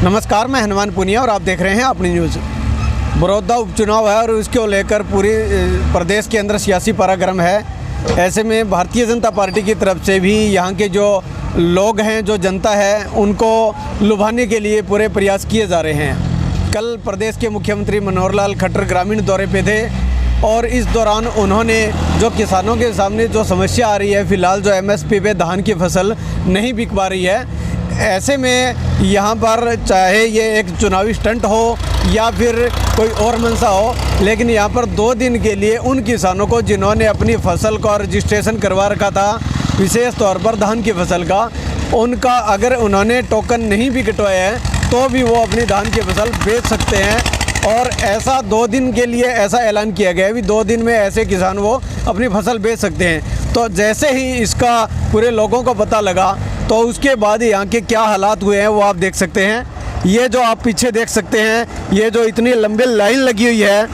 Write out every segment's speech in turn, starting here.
नमस्कार, मैं हनुमान पुनिया और आप देख रहे हैं अपनी न्यूज़। बड़ौदा उपचुनाव है और उसको लेकर पूरे प्रदेश के अंदर सियासी पारा गर्म है। ऐसे में भारतीय जनता पार्टी की तरफ से भी यहाँ के जो लोग हैं, जो जनता है, उनको लुभाने के लिए पूरे प्रयास किए जा रहे हैं। कल प्रदेश के मुख्यमंत्री मनोहर लाल खट्टर ग्रामीण दौरे पे थे और इस दौरान उन्होंने जो किसानों के सामने जो समस्या आ रही है, फ़िलहाल जो MSP पे धान की फसल नहीं बिक पा रही है, ऐसे में यहाँ पर चाहे ये एक चुनावी स्टंट हो या फिर कोई और मंशा हो, लेकिन यहाँ पर 2 दिन के लिए उन किसानों को जिन्होंने अपनी फसल का रजिस्ट्रेशन करवा रखा था, विशेष तौर पर धान की फसल का, उनका अगर उन्होंने टोकन नहीं भी कटवाया है तो भी वो अपनी धान की फसल बेच सकते हैं। और ऐसा 2 दिन के लिए ऐसा ऐलान किया गया है कि 2 दिन में ऐसे किसान वो अपनी फसल बेच सकते हैं। तो जैसे ही इसका पूरे लोगों को पता लगा तो उसके बाद यहाँ के क्या हालात हुए हैं वो आप देख सकते हैं। ये जो आप पीछे देख सकते हैं, ये जो इतनी लंबी लाइन लगी हुई है,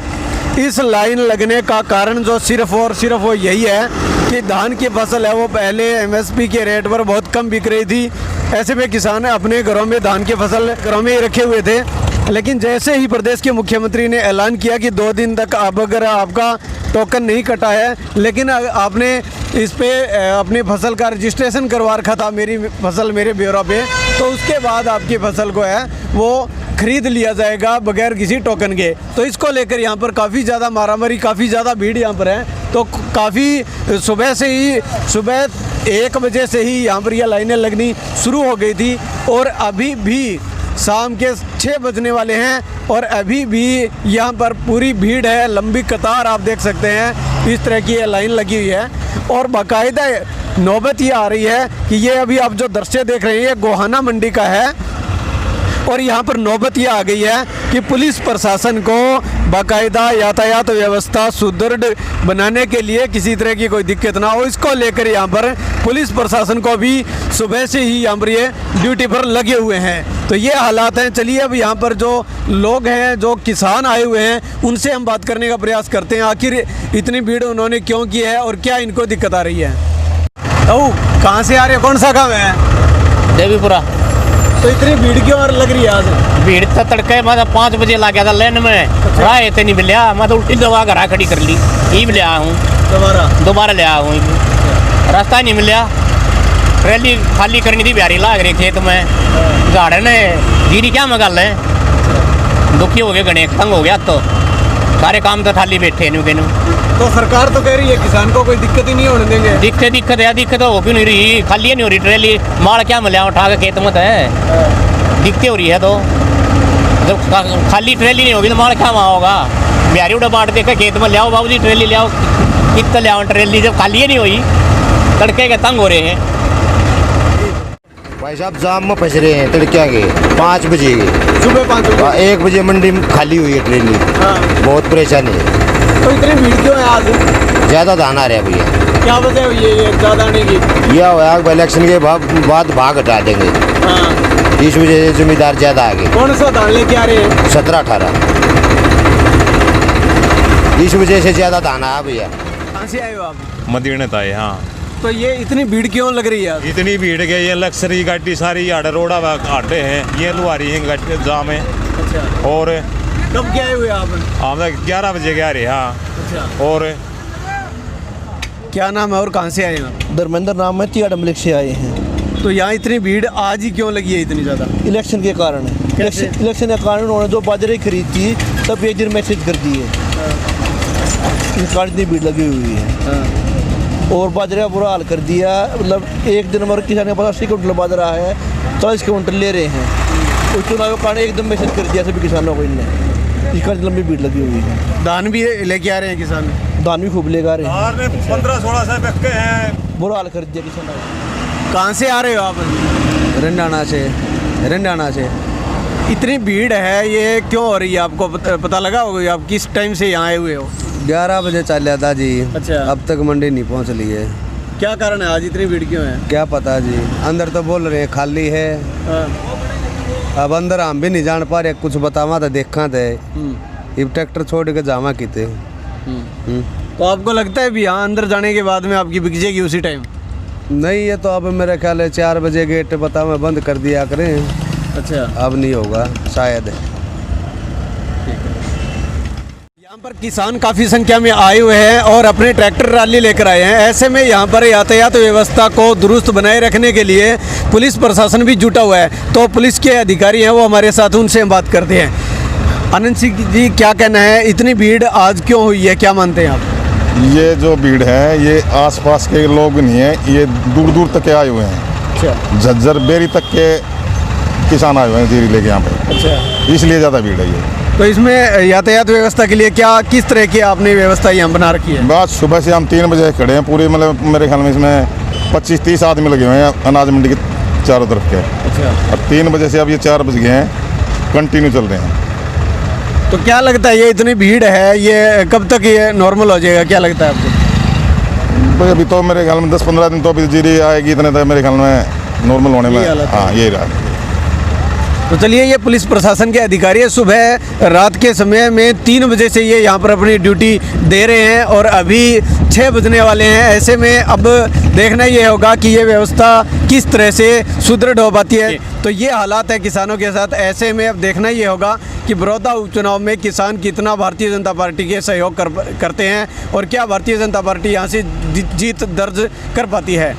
इस लाइन लगने का कारण जो सिर्फ़ और सिर्फ वो यही है कि धान की फसल है वो पहले MSP के रेट पर बहुत कम बिक रही थी। ऐसे में किसान अपने घरों में धान की फसल घरों में ही रखे हुए थे। लेकिन जैसे ही प्रदेश के मुख्यमंत्री ने ऐलान किया कि 2 दिन तक अब अगर आपका टोकन नहीं कटा है, लेकिन आपने इस पे अपनी फसल का रजिस्ट्रेशन करवा रखा था, मेरी फसल मेरे ब्यौरा पे, तो उसके बाद आपकी फसल को है वो खरीद लिया जाएगा बगैर किसी टोकन के। तो इसको लेकर यहाँ पर काफ़ी ज़्यादा मारामारी, काफ़ी ज़्यादा भीड़ यहाँ पर है। तो काफ़ी सुबह 1 बजे से ही यहाँ पर यह लाइनें लगनी शुरू हो गई थी और अभी भी शाम के 6 बजने वाले हैं और अभी भी यहाँ पर पूरी भीड़ है, लंबी कतार आप देख सकते हैं। इस तरह की ये लाइन लगी हुई है और बाकायदा नौबत ये आ रही है कि ये अभी आप जो दृश्य देख रहे हैं ये गोहाना मंडी का है और यहाँ पर नौबत ये आ गई है कि पुलिस प्रशासन को बाकायदा यातायात व्यवस्था सुदृढ़ बनाने के लिए किसी तरह की कोई दिक्कत ना हो, इसको लेकर यहाँ पर पुलिस प्रशासन को भी सुबह से ही यहाँ पर ये ड्यूटी पर लगे हुए हैं। तो ये हालात हैं। चलिए अब यहाँ पर जो लोग हैं, जो किसान आए हुए हैं, उनसे हम बात करने का प्रयास करते हैं। आखिर इतनी भीड़ उन्होंने क्यों की है और क्या इनको दिक्कत आ रही है। तो कहाँ से आ रहे हैं, कौन सा गाँव है? देवीपुरा। तो इतनी भीड़ क्यों लग रही है आज? भीड़ तो तड़के मैं 5 बजे ला गया था लाइन में। अच्छा। राह इतने नहीं मिलिया, मैं तो उल्टी दवा घर खड़ी कर ली, ई ले आया हूँ दोबारा ले आया हूँ। रास्ता ही नहीं मिला, रैली खाली करनी थी, बिहारी लाग रही खेत में गाड़ ने गिरी क्या मैं गल है, दुखी हो गए, गणे तंग हो गया, तो सारे काम तो खाली बैठे नु। तो सरकार तो कह रही है किसान को कोई दिक्कत ही नहीं होने देंगे। दिक्कत हो क्यों नहीं रही, खाली नहीं हो रही ट्रेली, माल क्या मिला उठा के खेत मत है, दिक्कत हो रही है। तो जब खाली ट्रेली नहीं होगी तो माल क्या वहाँ होगा। बिहारी उड़ा बाट देकर खेत में ले आओ, बाबू जी ट्रेली ले आओ, कितना ले आओ ट्रेली, जब खाली नहीं हुई तड़के के तंग हो रहे हैं। भाई साहब जाम में फंस रहे हैं, तड़के के 5 बजे सुबह 5 बजे 1 बजे मंडी में खाली हुई है ट्रेली। बहुत परेशानी है। तो इतनी भीड़ क्यों है आज? ज़्यादा धान आ रहा है भैया। क्या वजह हुई है ये ज़्यादा आने की? यह हुआ इलेक्शन के बाद भाग हटा देंगे। इस वजह से जमींदार ज़्यादा आ गए। कौन सा धान लेके आ रहे हैं? 17-18। इस वजह से ज़्यादा धान आया भैया। कहाँ से आए हो आप? मदीने ताए। हाँ, तो ये इतनी भीड़ क्यों लग रही है आज? इतनी भीड़ गई है, लक्सरी गाड़ी सारी आड़े रोड़ा आटे हैं, ये लुहारी हैं जाम है। अच्छा। और कब क्या आए हुए आप? हम 11 बजे गया रहे। हाँ। अच्छा। और क्या नाम है और कहाँ से आए हैं? धर्मेंद्र नाम है, तिया डमलिक से आए हैं। तो यहाँ इतनी भीड़ आज ही क्यों लगी है इतनी ज़्यादा? इलेक्शन के कारण है। कैसे? इलेक्शन के कारण उन्होंने जो बाजरे खरीदी तब एक दिन मैसेज कर दिए, इस कारण इतनी भीड़ लगी हुई है। और बाजरे का बुरा हाल कर दिया, मतलब एक दिन हमारे किसान के पास 80 कुंटल बाजरा है, 40 कुंटल ले रहे हैं। उस चुनाव के कारण एकदम मैसेज कर दिया सभी किसानों को इनने, इस कारण लंबी भीड़ लगी हुई है। धान भी लेके आ रहे हैं किसान? धान भी खूब लेकर आ रहे हैं। 15-16 से बिकते हैं। बुरा हाल कर दिया किसानों को। कहाँ से आ रहे हो आप? रंडाना से। इतनी भीड़ है, ये क्यों हो रही है? आपको पता लगा होगा? आप किस टाइम से यहाँ आए हुए हो? 11 बजे चल जाता जी। अच्छा। अब तक मंडी नहीं पहुँच ली है। क्या कारण है आज इतनी भीड़ क्यों है? क्या पता जी, अंदर तो बोल रहे हैं खाली है। अब अंदर हम भी नहीं जान पा रहे, कुछ बतावा तो देखा थे, अब ट्रैक्टर छोड़ के जावा किते। तो आपको लगता है भी यहाँ अंदर जाने के बाद में आपकी बिक जाएगी उसी टाइम? नहीं, ये तो अब मेरा ख्याल है 4 बजे गेट बतावा बंद कर दिया करें। अच्छा, अब नहीं होगा शायद। यहाँ पर किसान काफ़ी संख्या में आए हुए हैं और अपने ट्रैक्टर रैली लेकर आए हैं। ऐसे में यहाँ पर यातायात व्यवस्था को दुरुस्त बनाए रखने के लिए पुलिस प्रशासन भी जुटा हुआ है। तो पुलिस के अधिकारी हैं वो हमारे साथ, उनसे हम बात करते हैं। आनंद सिंह जी, क्या कहना है, इतनी भीड़ आज क्यों हुई है, क्या मानते हैं आप? ये जो भीड़ है ये आसपास के लोग नहीं है, ये दूर दूर तक के आए हुए हैं। अच्छा झज्जर बेरी तक के किसान आए हुए हैं जीरी लेके यहाँ पे, अच्छा। इसलिए ज़्यादा भीड़ है ये। तो इसमें यातायात व्यवस्था के लिए क्या किस तरह की आपने व्यवस्था यहाँ बना रखी है? बस सुबह से हम 3 बजे खड़े हैं, पूरे मतलब मेरे ख्याल में इसमें 25-30 आदमी लगे हुए हैं अनाज मंडी के चारों तरफ के। अच्छा, और 3 बजे से अब ये 4 बज गए हैं, कंटिन्यू चल रहे हैं। तो क्या लगता है ये इतनी भीड़ है, ये कब तक ये नॉर्मल हो जाएगा, क्या लगता है आपको? भाई अभी तो मेरे ख्याल में 10-15 दिन तो अभी जीरी आएगी, इतने तक मेरे ख्याल में नॉर्मल होने में, हाँ यही रहा। तो चलिए, ये पुलिस प्रशासन के अधिकारी है, सुबह रात के समय में 3 बजे से ये यहाँ पर अपनी ड्यूटी दे रहे हैं और अभी 6 बजने वाले हैं। ऐसे में अब देखना ये होगा कि ये व्यवस्था किस तरह से सुदृढ़ हो पाती है। तो ये हालात है किसानों के साथ। ऐसे में अब देखना ये होगा कि बड़ौदा उपचुनाव में किसान कितना भारतीय जनता पार्टी के सहयोग करते हैं और क्या भारतीय जनता पार्टी यहाँ से जीत दर्ज कर पाती है।